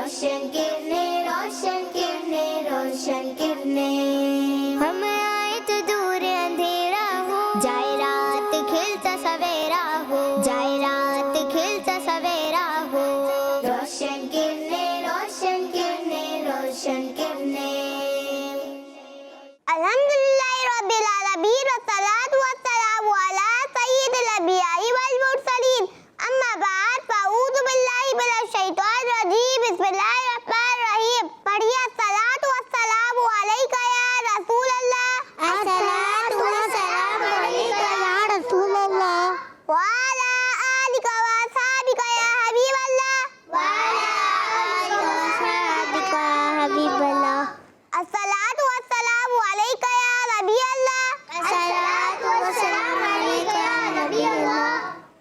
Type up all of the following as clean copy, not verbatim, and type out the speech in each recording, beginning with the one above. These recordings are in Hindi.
रोशन किरणें, रोशन किरणें, रोशन किरणें। हम आए तो दूर अंधेरा हो, जाए रात खिलता सवेरा हो, जाए रात खिलता सवेरा हो। रोशन किरणें, रोशन किरणें, रोशन किरणें। अल्हम्दुलिल्लाहि रब्बिल आलमीन वस्सलातु वस्सलामु अला सय्यिदिल अंबिया'i वल मुरसलीन। अम्मा बाद फ़अऊज़ु बिल्लाहि मिनश शैतानिर रजीम। बिस्मिल्लाहिर रहमानिर रहीम। पढ़िए अस्सलातु वस्सलामु अलैका या रसूल अल्लाह। अस्सलातु वस्सलामु अलैका या रसूल अल्लाह। व अला आलिका व असहाबिका या हबीब अल्लाह। व अला आलिका व असहाबिका या हबीब अल्लाह। अस्सलातु वस्सलामु अलैका या नबी अल्लाह। अस्सलातु वस्सलामु अलैका या नबी अल्लाह।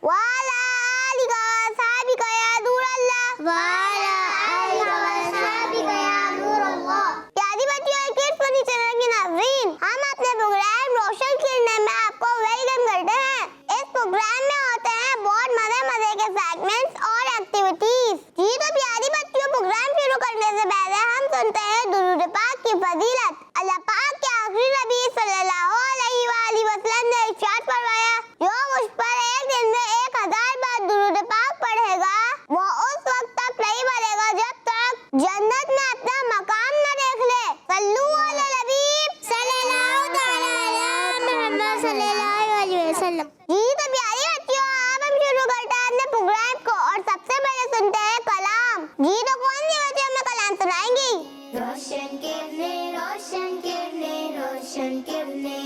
व अला आलिका व असहाबिका या नूर अल्लाह। व अला आलिका व असहाबिका या नूर अल्लाह। प्यारी बच्चियों और किड्स फनी चैनल की नाज़रीन, हम अपने प्रोग्राम रोशन किरणें में आपको वेलकम करते हैं। इस प्रोग्राम में होते हैं बहुत मजे के सेगमेंट्स और एक्टिविटीज। जी तो प्यारी बच्चियों, प्रोग्राम शुरू करने से पहले हम सुनते हैं दुरूद पाक की फजीलत। अल्लाह पाक के आखिरी नबी सल्लल्लाहु अलैहि वसल्लम ने इरशाद फरमाया, जो मुझ पर एक दिन में 1000 बार दुरूद पाक पढ़ेगा वो उस वक्त तक नहीं मरेगा जब तक जन्नत में अपना मकाम न देख ले। सल्लू अला नबी सल्लल्लाहु अलैहि मुहम्मद सल्लल्लाहु अलैहि वसल्लम। जी तो प्यारी बच्चियों, अब हम शुरू करते हैं अपने प्रोग्राम को और सबसे पहले सुनते हैं कलाम। जी तो कौन सी बच्ची हमें कलाम सुनाएंगी? रोशन किरणें, रोशन किरणें, रोशन किरणें,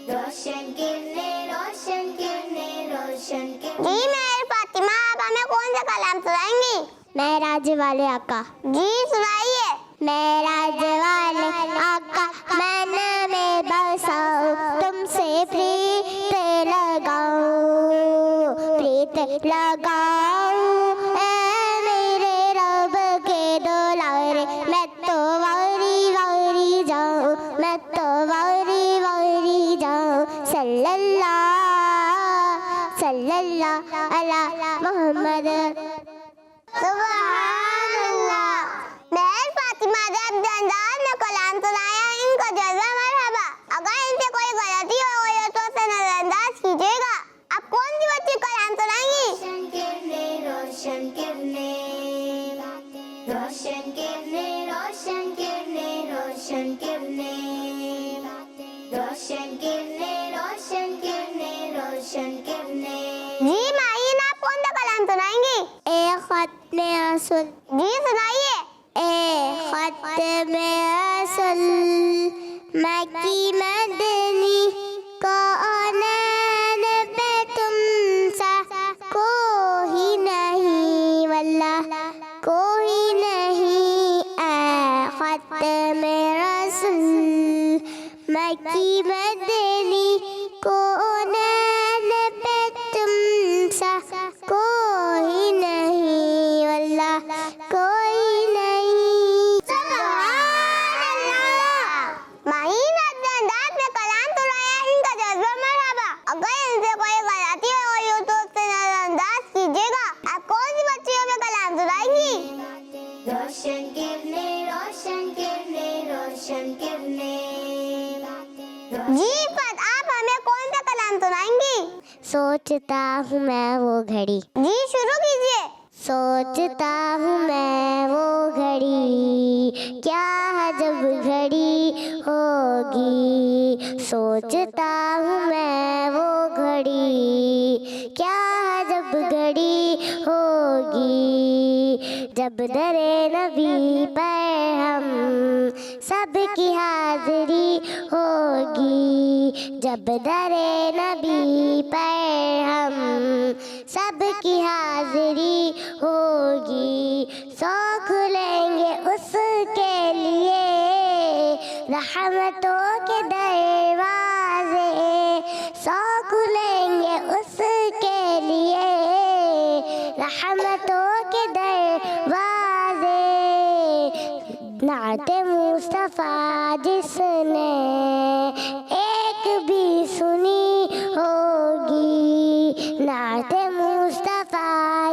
रोशन किरणें, रोशन किरणें, रोशन किरणें। जी मेहर फातिमा, आप हमें कौन सा कलाम सुनाएंगी? मेराज वाले आका। जी सुनाइए। मेराज वाले आका मैंने में बसाओ, तुमसे प्रीत लगाओ, प्रीत लगाओ ऐ मेरे रब के दुलारे। मैं तो वारी जाऊं, मैं तो वारी जाऊं। सल्लल्लाहु अला मोहम्मद। सुभानअल्लाह। मेहर फातिमा ने अपने अंदाज में कलाम सुनाया, इनका जज़्बा मरहबा। अगर इनसे कोई गलती हो गई हो तो उसे नजरअंदाज कीजिएगा। अब कौन सी बच्ची कलाम सुनाएंगी? रोशन किरणें, रोशन किरणें, रोशन किरणें, रोशन किरणें, रोशन किरणें, रोशन किरणें, रोशन किरणें, रोशन किरणें। जी माहीन, आप कौन सा कलाम सुनाएंगी? ए खत्मे असल। जी सुनाइए। ए खत्मे असल मक्की मदनी कौनैन पे तुम सा कोई नहीं, वल्लाह कोई नहीं। ए खत्मे रसूल मक्की मदनी कौनैन पे तुम सा कोई नहीं, वल्लाह कोई नहीं। सुभानअल्लाह। माहीन अपने अंदाज में कलाम सुनाया, इनका जज़्बा मरहबा। अगर इनसे कोई गलती हो गई हो तो उससे नजरअंदाज कीजिएगा। आप कौन सी बच्चियों में कलाम सुनाएंगी? रोशन किरणें, रोशन किरणें, रोशन किरणें। जी फत, आप हमें कौन सा कलाम सुनाएंगी? सोचता हूँ मैं वो घड़ी। जी शुरू कीजिए। सोचता हूँ मैं वो घड़ी, क्या जब घड़ी होगी। सोचता हूँ मैं वो घड़ी, क्या जब घड़ी होगी। जब दरे नबी पर हम सबकी हाजिरी होगी। जब दरे नबी पर हम सबकी हाजिरी होगी। सौख लेंगे उसके लिए रहमतों के दरवाजे। सौख लेंगे उसके लिए रहमतों के दरवाजे। नाते मुस्तफा जिसने एक भी सुनी होगी। नाते मुस्तफा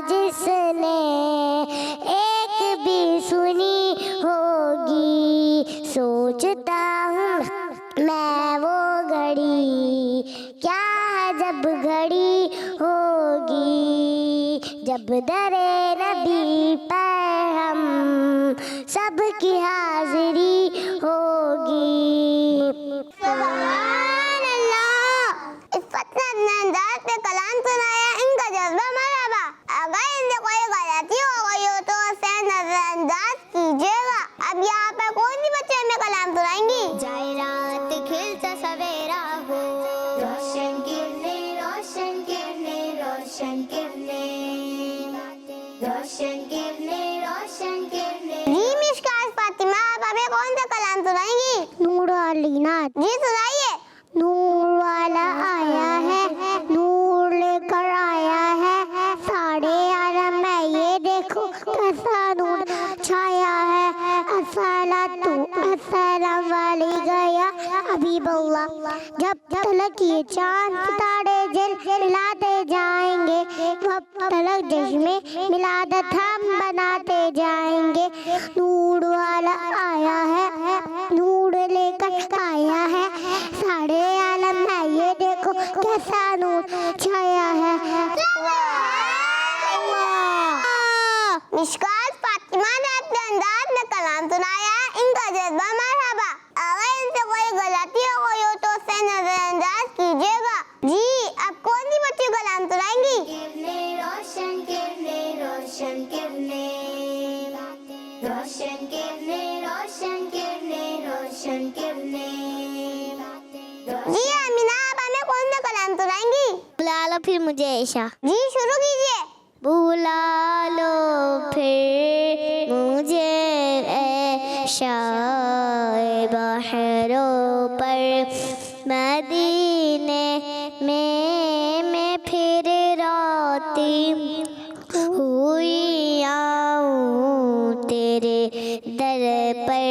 जिसने एक जी मिशकात फातिमा, आप हमें कौन सा कलाम सुनाएंगी? नूर वाली नात। जी सुनाइए। नूर वाला आया है, नूर लेकर आया है, सारे आलम में ये देखो कैसा नूर छाया है। अस्सलातु अस्सलाम वाली गया हबीबल्लाह, जब तलक ये चांद सितारे जलाते जाएंगे, तब तलक जश्न मिलादत हम बनाते जाएंगे। नूर वाला आया है, नूर लेकर आया है, सारे आलम में ये देखो कैसा नूर छाया है। मिशकात फातिमा ने अपने अंदाज में कलाम सुनाया, इनका जज्बा मरहबा। अगर इनसे कोई गलती हो गई हो तो उसे नजरअंदाज कीजिएगा। जी अब कौन सी बच्ची कलाम सुनाएंगी? रोशन किरने रोशन किरने रोशन किरने रोशन किरने रोशन किरने। जी आमिना, आप हमें कौन सा कलाम सुनाएंगी? बुला लो फिर मुझे ऐशा। जी शुरू कीजिए। बुला लो फिर मुझे ऐशा बहरों पर, मदीने में मैं फिर रोती हुई आऊं तेरे दर पर,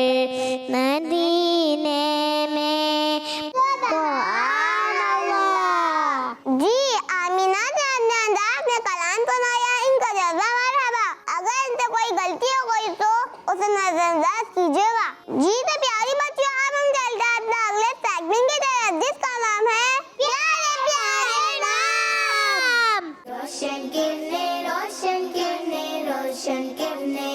मदीने में। जी आमिना ने अपने अंदाज में कलाम सुनाया, इनका जज्बा मरहबा। अगर इनसे कोई गलती हो गई तो उसे नजरअंदाज कीजिएगा। जी तो प्यारी बच्चियों, अब हम चलते हैं अपने अगले सेगमेंट की तरफ, जिसका नाम है प्यारे प्यारे नाम। रोशन किरने रोशन किरने रोशन किरने।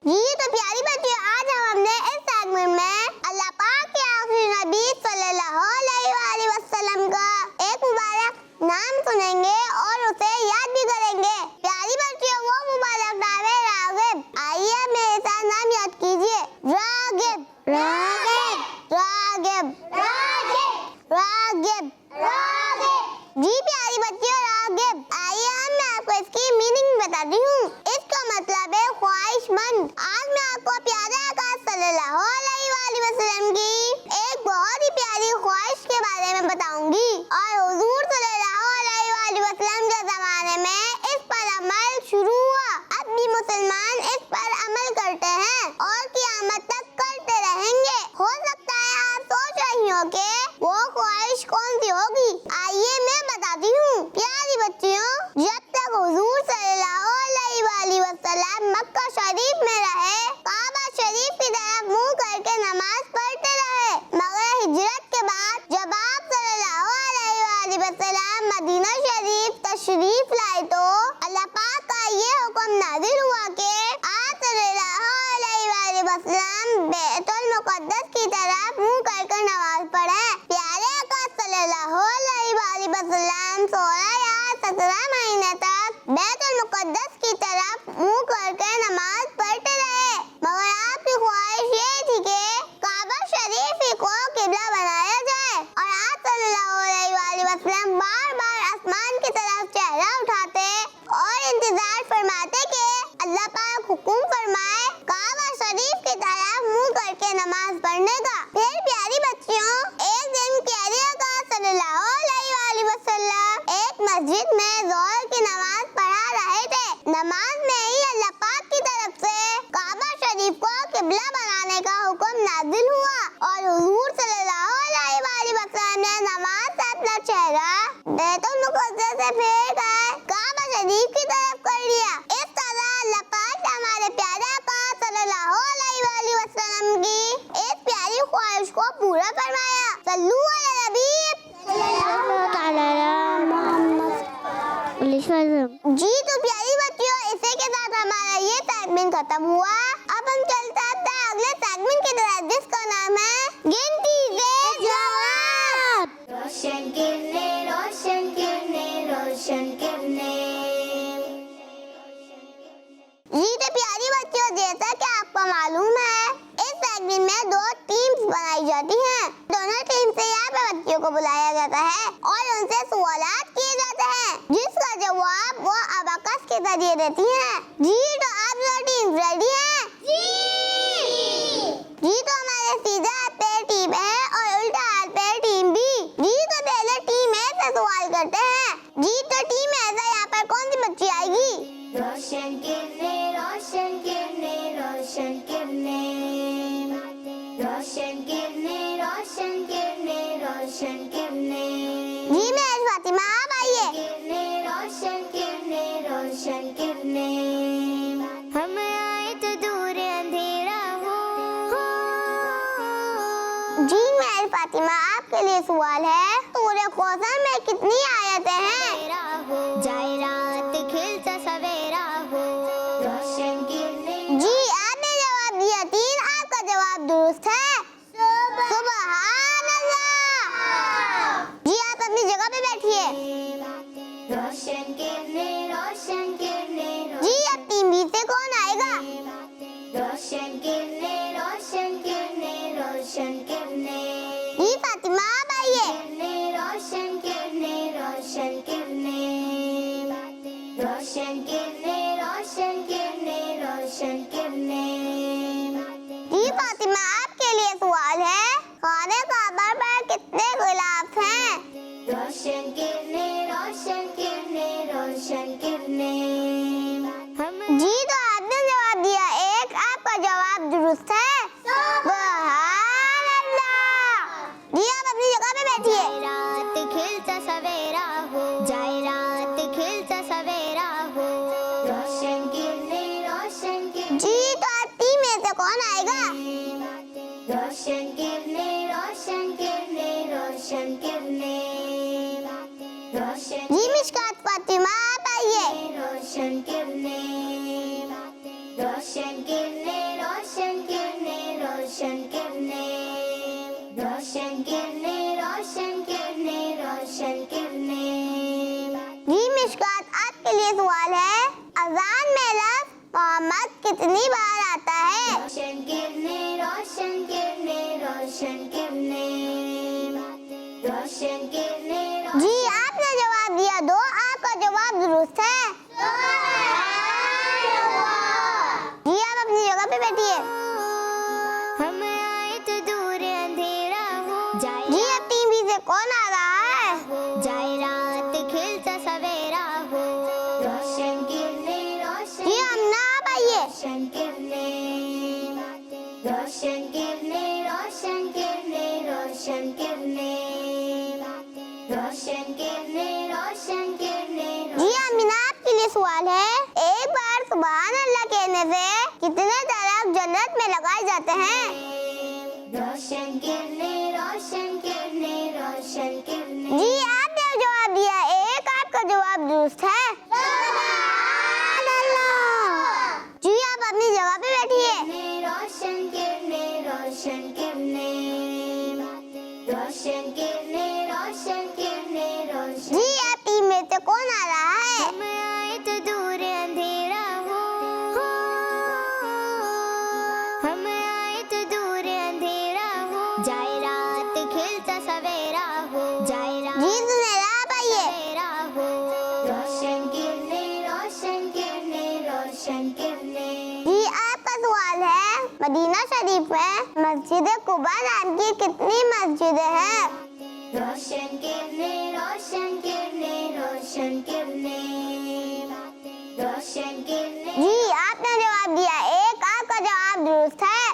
जी तो प्यारी बच्चियों, आज हम अपने इस सेगमेंट में अल्लाह पाक के आखिरी नबी सल्लल्लाहु अलैहि वसल्लम का एक मुबारक नाम सुनेंगे और उसे याद भी करेंगे। प्यारी बच्चियों, वो मुबारक नाम है रागिब। आइए मेरे साथ नाम याद कीजिए। रागिब रागिब रागिब रागिब रागिब रागिब। जी प्यारी बच्चियों, रागिब। आइए अब मैं आपको इसकी मीनिंग बताती हूँ। इसका मतलब है ख्वाहिशमंद। आज मैं आपको प्यारे आका सल्लल्लाहु अलैहि वसल्लम की एक बहुत ही प्यारी ख्वाहिश के बारे में बताऊंगी और हुजूर सल्लल्लाहु अलैहि वसल्लम के जमाने में इस पर अमल शुरू हुआ। अब भी मुसलमान इस पर अमल करते हैं और क़यामत तक करते रहेंगे। हो सकता है आप सोच रही हो कि वो ख्वाहिश कौन सी होगी। आइए मैं बताती हूँ। प्यारी बच्चियों, जब तक हुजूर सल्लल्लाहु अलैहि वसल्लम मक्का शरीफ में रहे, काबा शरीफ की तरफ मुंह करके नमाज पढ़ते रहे। मगर हिजरत के बाद जब आप सल्लल्लाहु अलैहि वसल्लम मदीना शरीफ तशरीफ लाए तो अल्लाह पाक का ये हुक्म नाज़िल हुआ कि आप सल्लल्लाहु अलैहि वसल्लम बैतुल मुक़द्दस की तरफ मुंह करके नमाज पढ़ें। प्यारे आका सल्लल्लाहु अलैहि वसल्लम 16 या 17 महीने तक बैतुल मुक़द्दस की तरफ मुंह करके नमाज पढ़ते रहे। मगर आपकी ख्वाहिश ये थी कि काबा शरीफ ही को किबला बनाया जाए और आप सल्लल्लाहु अलैहि वसल्लम बार-बार आसमान की तरफ चेहरा उठाते और इंतजार फरमाते कि अल्लाह पाक हुक्म फरमाए काबा शरीफ की तरफ मुंह करके नमाज पढ़ने का। फिर प्यारी बच्चियों, एक दिन प्यारे आका सल्लल्लाहु अलैहि वसल्लम एक मस्जिद में ज़ोहर की नमाज पढ़ा रहे थे। नमाज में ही अल्लाह पाक की तरफ से काबा शरीफ को किबला बनाने का हुक्म नाज़िल हुआ और हुजूर सल्लल्लाहु अलैहि वसल्लम ने नमाज से अपना चेहरा बैतुल मुक़द्दस से फेर कर काबा शरीफ की तरफ कर लिया। इस तरह अल्लाह पाक ने हमारे प्यारे आका सल्लल्लाहु अलैहि वसल्लम की इस प्यारी ख्वाहिश को पूरा फरमाया। सल्लू अला नबी। जी तो प्यारी बच्चियों, इसी के साथ हमारा ये सेगमेंट खत्म हुआ। अब हम चलते हैं अगले सेगमेंट की तरफ, जिसका नाम है गिनती के जवाब। रोशन किरने रोशन किरने रोशन किरने। जी तो प्यारी बच्चियों, जैसा कि आपको मालूम है, इस सेगमेंट में दो टीम्स बनाई जाती हैं। दोनों टीम से यहाँ पे बच्चियों को बुलाया जाता है और उनसे सवालात किए जाते हैं, जिसका जवाब वो अबाकस की जरिए देती हैं। जी तो आप दोनों टीम रेडी हैं? जी तो हमारे सीधा हाथ पे टीम ए और उल्टा हाथ पे टीम बी। जी तो पहले टीम ए से सवाल करते हैं। जी तो टीम ए से यहाँ पर कौन सी बच्ची आएगी? रोशन किरणें, रोशन किरणें, रोशन किरणें, रोशन किरणें, रोशन किरणें, रोशन किरणें। जी मैं फातिमा, आप आइए। किरणें, रोशन किरणें, रोशन किरणें, हम आए तो दूर अंधेरा हो। जी मैं फातिमा, आपके लिए सवाल है, सूरह कौसर में कितनी आयतें हैं? सवेरा हो जाए रात खिलता सवेरा हो। रोशन किरणें, जी आपने जवाब दिया 3, आपका जवाब दुरुस्त है। सुभान अल्लाह। जी आप अपनी जगह पे बैठिए। रोशन किरणें, रोशन किरणें, जी अब टीम बी से कौन आएगा? रोशन किरणें, रोशन किरणें, रोशन किरणें, जी फातिमा, आप आइए। किरणें, रोशन किरणें, रोशन किरणें, रोशन किरणें, रोशन किरणें, रोशन किरणें। जी फातिमा, आपके लिए सवाल है, खाने काबा पर कितने गिलाफ हैं? रोशन किरणें, रोशन किरणें, रोशन किरणें, हम जी तो आपने जवाब दिया 1, आपका जवाब दुरुस्त है। सुभान अल्लाह। जी आप अपनी जगह पे बैठिए। रात खिलता सवेरा हो, जाए रात खिलता सवेरा हो। रोशन किरणें, रोशन किरणें, जी तो आप टीम में से कौन आएगा? रोशन किरणें, रोशन किरणें, रोशन किरणें, रोशन जी मिशकात फातिमा, आप आइए। रोशन किरणें, रोशन किरणें, रोशन किरणें, रोशन किरणें, रोशन किरणें, रोशन किरणें, रोशन किरणें। जी मिशकात, आपके लिए सवाल है, अजान में लफ्ज़ मोहम्मद कितनी बार आता है? रोशन किरणें, रोशन किरणें, रोशन किरणें, रोशन किरणें, जी आपने जवाब दिया 2, आपका जवाब दुरुस्त है। जी आप अपनी जगह पे बैठिए। हम आए तो दूर अंधेरा हो, जी अब टीम बी से कौन आ रहा है? जाए रात खिलता सवेरा हो। रोशन किरणें, रोशन जी हम ना आप आइए। रोशन किरणें, रोशन किरणें, रोशन किरणें, रोशन किरणें, रोशन किरणें, रोशन किरणें। जी अमीना, आपके लिए सवाल है, एक बार सुभान अल्लाह कहने से कितने दरख्त जन्नत में लगाए जाते हैं? रोशन किरणें, रोशन किरणें, रोशन किरणें, जी आपने जवाब दिया 1, आपका जवाब दुरुस्त है। सुभान अल्लाह। जी आप अपनी जगह पे बैठिए। रोशन किरणें, रोशन किरणें, रोशन किरणें, रोशन किरणें, रोशन। जी आप टीम में से कौन आ रहा है? हम आए तो दूर अंधेरा हो, हम आए तो दूर अंधेरा हो। जाए रात खिलता सवेरा हो, जाए रात जी सुनहरा, आप आइए। सवेरा हो। रोशन किरणें, रोशन किरणें, रोशन किरणें, जी आपका सवाल है, मदीना शरीफ में मस्जिद कुबा नाम की कितनी मस्जिदें हैं? रोशन किरणें, रोशन किरणें, रोशन किरणें, रोशन किरणें, जी आपने जवाब दिया 1, आपका जवाब दुरुस्त है।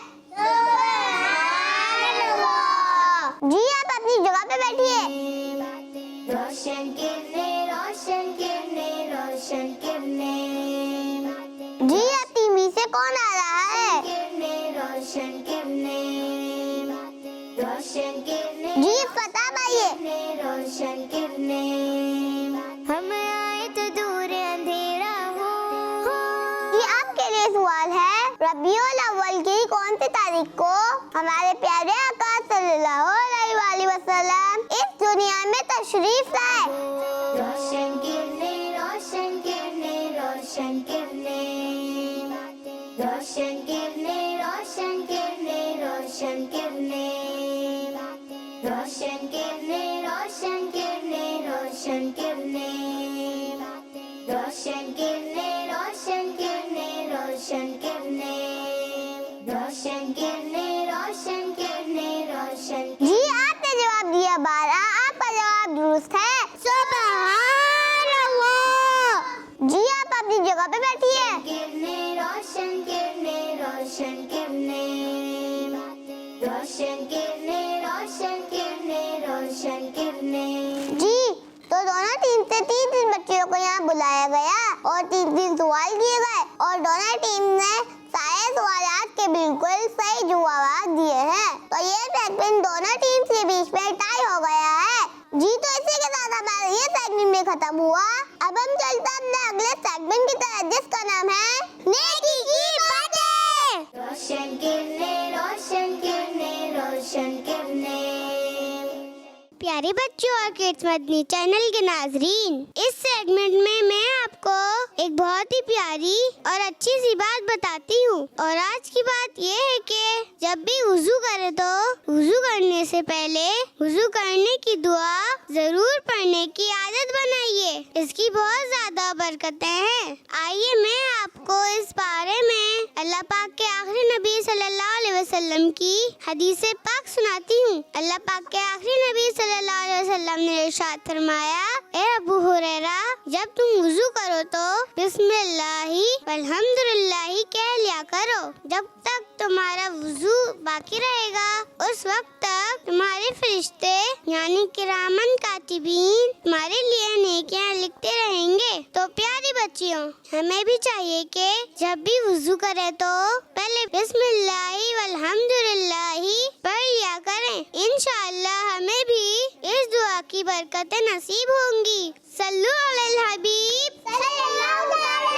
जी आप अपनी जगह पे बैठिए। रोशन किरणें, रोशन किरणें, रोशन किरणें, जी अब टीम बी से कौन आ रहा है? किरणें, रोशन किरणें, रोशन किरणें, जी फतेह भाइये। रोशन किरणें, हम आए तो दूर अंधेरा हो। जी आपके लिए सवाल है, रबीउल अव्वल की कौन सी तारीख को हमारे प्यारे आका सल्लल्लाहु अलैहि वसल्लम इस दुनिया में तशरीफ लाए? रोशन किरणें, रोशन किरणें, रोशन किरणें, रोशन किरणें, रोशन किरणें, रोशन किरणें, रोशन किरणें, रोशन किरणें, रोशन किरणें, रोशन किरणें, रोशन किरणें, रोशन किरणें, रोशन जी आपने जवाब दिया 12, आपका जवाब दुरुस्त है। सुभान अल्लाह। जी आप अपनी जगह पे बैठिए। किरणें, रोशन किरणें, रोशन किरणें, रोशन किरणें, रोशन किरणें, रोशन किरणें। जी तो दोनों टीम से 3 बच्चों को यहाँ बुलाया गया और 3 सवाल किए गए और दोनों टीम ने सारे सवाल के बिल्कुल सही जवाब दिए हैं। तो ये सेगमेंट दोनों टीम के बीच में टाई हो गया है। जी तो इसी के साथ हमारा ये सेगमेंट भी खत्म हुआ। अब हम चलते हैं अपने अगले सेगमेंट की तरफ जिसका नाम है नेकी की बातें। रोशन किरणें, रोशन किरणें, रोशन किरणें। प्यारे बच्चों और किड्स मदनी चैनल के नाजरीन, इस सेगमेंट में मैं आपको एक बहुत ही प्यारी और अच्छी सी बात बताती हूँ। और आज की बात ये है कि जब भी वुजू करें तो वुजू करने से पहले वुजू करने की दुआ जरूर पढ़ने की आदत बनाइए। इसकी बहुत ज्यादा बरकतें हैं। आइए मैं आपको इस बारे में अल्लाह पाक के आखिरी नबी सल्लल्लाहु अलैहि वसल्लम की हदीस पाक सुनाती हूँ। अल्लाह पाक के आखिरी नबी सल्लल्लाहु अलैहि वसल्लम ने इरशाद फरमाया, ए अबू हुरैरा, जब तुम वुजू करो तो बिस्मिल्लाहि वल्हम्दुलिल्लाहि कह लिया करो। जब तक तुम्हारा वुजू बाकी रहेगा उस वक्त तक तुम्हारे फरिश्ते यानी किरामन कातिबीन तुम्हारे लिए नेकियां लिखते रहेंगे। तो प्यारी बच्चियों, हमें भी चाहिए कि जब भी वुजू करें तो पहले बिस्मिल्लाहि वल्हम्दुलिल्लाहि पढ़ लिया करें। इंशाअल्लाह हमें भी इस दुआ की बरकतें नसीब होंगी। सल्लु अलल हबीब सल्लल्लाहु अलैहि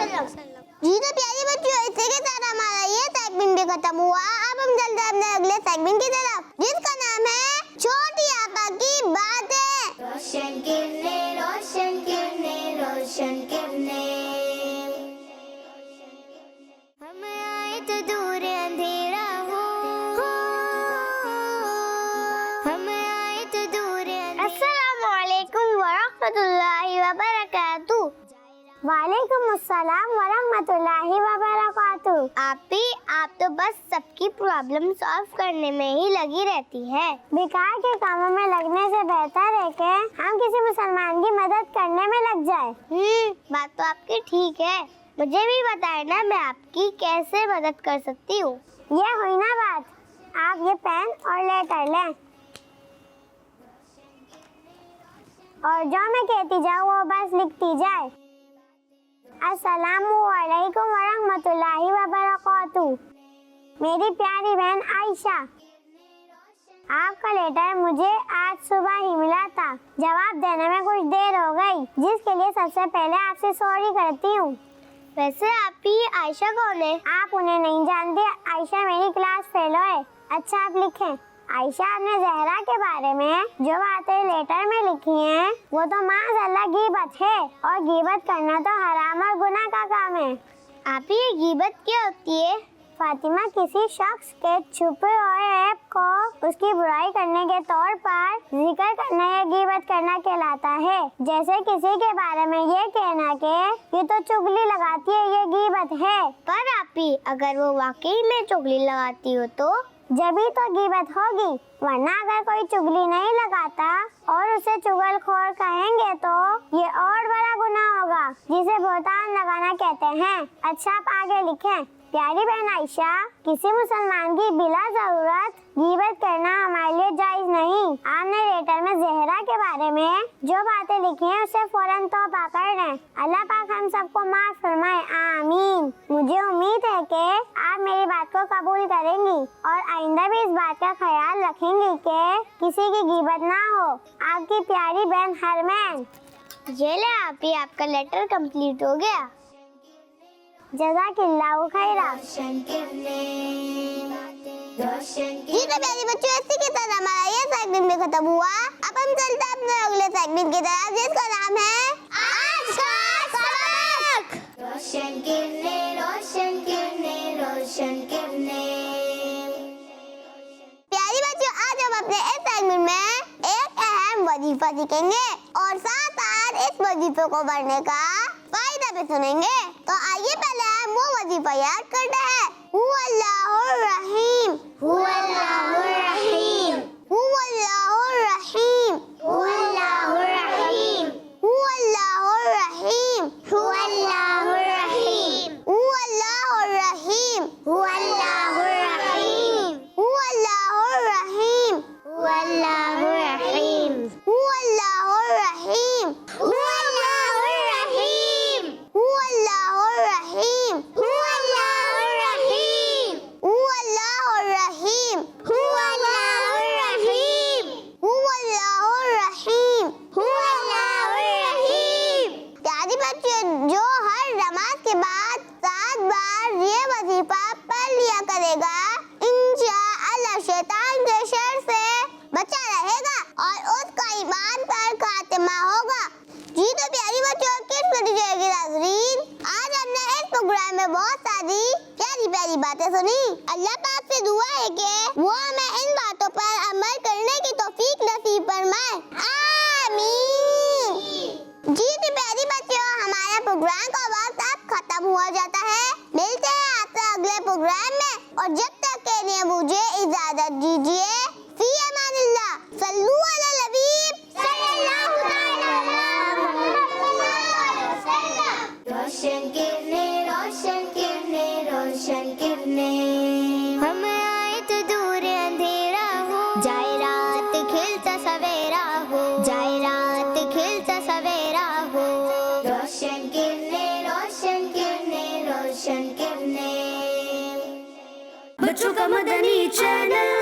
वसल्लम। जी तो प्यारे बच्चों इसी के साथ हमारा ये सेगमेंट भी खत्म हुआ। अब हम चलते हैं अपने अगले सेगमेंट की तरफ जिसका नाम है छोटी आपा की बातें। रोशन किरणें, रोशन किरणें, रोशन किरणें। हम आए तो दूर अंधेरा हो, हम आए तो दूर अस्सलामु अलैकुम वरहमतुल्लाहि वबरकातुहू। वालेकुम अस्सलाम वरहमतुल्लाहि वबरकातुहू। आप तो बस सबकी प्रॉब्लम सॉल्व करने में ही लगी रहती है। बेकार के कामों में लगने से बेहतर है कि हम किसी मुसलमान की मदद करने में लग जाए। बात तो आपकी ठीक है। मुझे भी बताए ना मैं आपकी कैसे मदद कर सकती हूँ। ये हुई ना बात। आप ये पेन और लेटर लें और जो मैं कहती जाऊँ वो बस लिखती जाए। अस्सलामु अलैकुम वरहमतुल्लाहि वबरकातुहू। मेरी प्यारी बहन आयशा, आपका लेटर मुझे आज सुबह ही मिला था। जवाब देने में कुछ देर हो गई, जिसके लिए सबसे पहले आपसे सॉरी करती हूँ। वैसे आपकी आयशा कौन है? आप उन्हें नहीं जानते। आयशा मेरी क्लास फेलो है। अच्छा आप लिखें। आयशा, आपने जहरा के बारे में जो बातें लेटर में लिखी हैं वो तो माज़अल्लाह गीबत है और गीबत करना तो हराम और गुनाह का काम है। आप ये गीबत क्या होती है? फातिमा, किसी शख्स के छुपे हुए ऐब को उसकी बुराई करने के तौर पर जिक्र करना या गीबत करना कहलाता है। जैसे किसी के बारे में ये कहना कि ये तो चुगली लगाती है, ये गीबत है। पर आपी, अगर वो वाकई में चुगली लगाती हो तो जभी तो गीबत होगी, वरना अगर कोई चुगली नहीं लगाता और उसे चुगलखोर कहेंगे तो ये और बड़ा गुनाह होगा, जिसे बहतान लगाना कहते हैं। अच्छा आप आगे लिखें। प्यारी बहन आयशा, किसी मुसलमान की बिला जरूरत गीबत करना हमारे लिए जायज नहीं। आपने लेटर में जहरा के बारे में जो बातें लिखी हैं उसे फौरन तौबा कर लें। अल्लाह पाक हम सबको माफ फरमाए, आमीन। मुझे उम्मीद है कि आप मेरी बात को कबूल करेंगी और आइंदा भी इस बात का ख्याल रखेंगी कि किसी की गीबत ना हो। आपकी प्यारी बहन हरमैन। ये ले आपी, आपका लेटर कंप्लीट हो गया। जज़ाकिल्लाहु खैरा। रोशन किरणें, रोशन जी तो प्यारे बच्चों इसी के साथ हमारा ये सेगमेंट भी खत्म हुआ। अब हम चलते हैं अपने अगले सेगमेंट की तरफ जिसका नाम है आज का सबक। रोशन किरणें, रोशन किरणें, रोशन किरणें। प्यारी बच्चों, आज हम अपने इस सेगमेंट में एक अहम वजीफा सीखेंगे और साथ साथ इस वजीफे को पढ़ने का फायदा भी सुनेंगे। तो आइए पहले हम वो वजीफा याद करते हैं। हुवल्लाहुर रहीम, हुवल्लाहुर रहीम, हुवल्लाहुर रहीम, हुवल्लाहुर रहीम, हुवल्लाहुर रहीम, हुवल्लाहुर रहीम, हुवल्लाहुर रहीम, हुवल्लाहुर रहीम, हुवल्लाहुर रहीम, हुवल्लाहुर रहीम, हुवल्लाहुर रहीम, हुवल्लाहुर रहीम, हुवल्लाहुर रहीम, हुवल्लाहुर रहीम, हुवल्लाहुर रहीम, हुवल्लाहुर रहीम, हुवल्लाहुर रहीम। हुवल्लाहुर रहीम। प्यारी बच्चों, जो हर नमाज के बाद 7 बार ये वजीफा पढ़ लिया करेगा, इंशाअल्लाह शैतान के शर से बचा रहेगा और उसका ईमान पर खातिमा होगा। जी तो प्यारी बच्चों, किस नतीजे की नाज़रीन, आज हमने इस प्रोग्राम में बहुत सारी प्यारी प्यारी बातें सुनी। अल्लाह पाक से दुआ है कि वो हमें इन बातों पर अमल करने की तौफीक नसीब फरमाए। आमीन। जी तो प्यारी बच्चों, हमारा प्रोग्राम का वक्त अब खत्म हुआ जाता है। मिलते हैं आपसे अगले प्रोग्राम में और जब तक के लिए मुझे इजाजत दीजिए। फी अमानिल्लाह। सल्लू अला नबी सल्लल्लाहु अलैहि वसल्लम। रोशन किरने, रोशन किरने, रोशन किरने, हम आए तो दूर अंधेरा हो, जाए रात खिलता सवेरा हो, जाए रात खिलता सवेरा हो। रोशन किरने, रोशन किरने, रोशन किरने। बच्चों का मदनी चैनल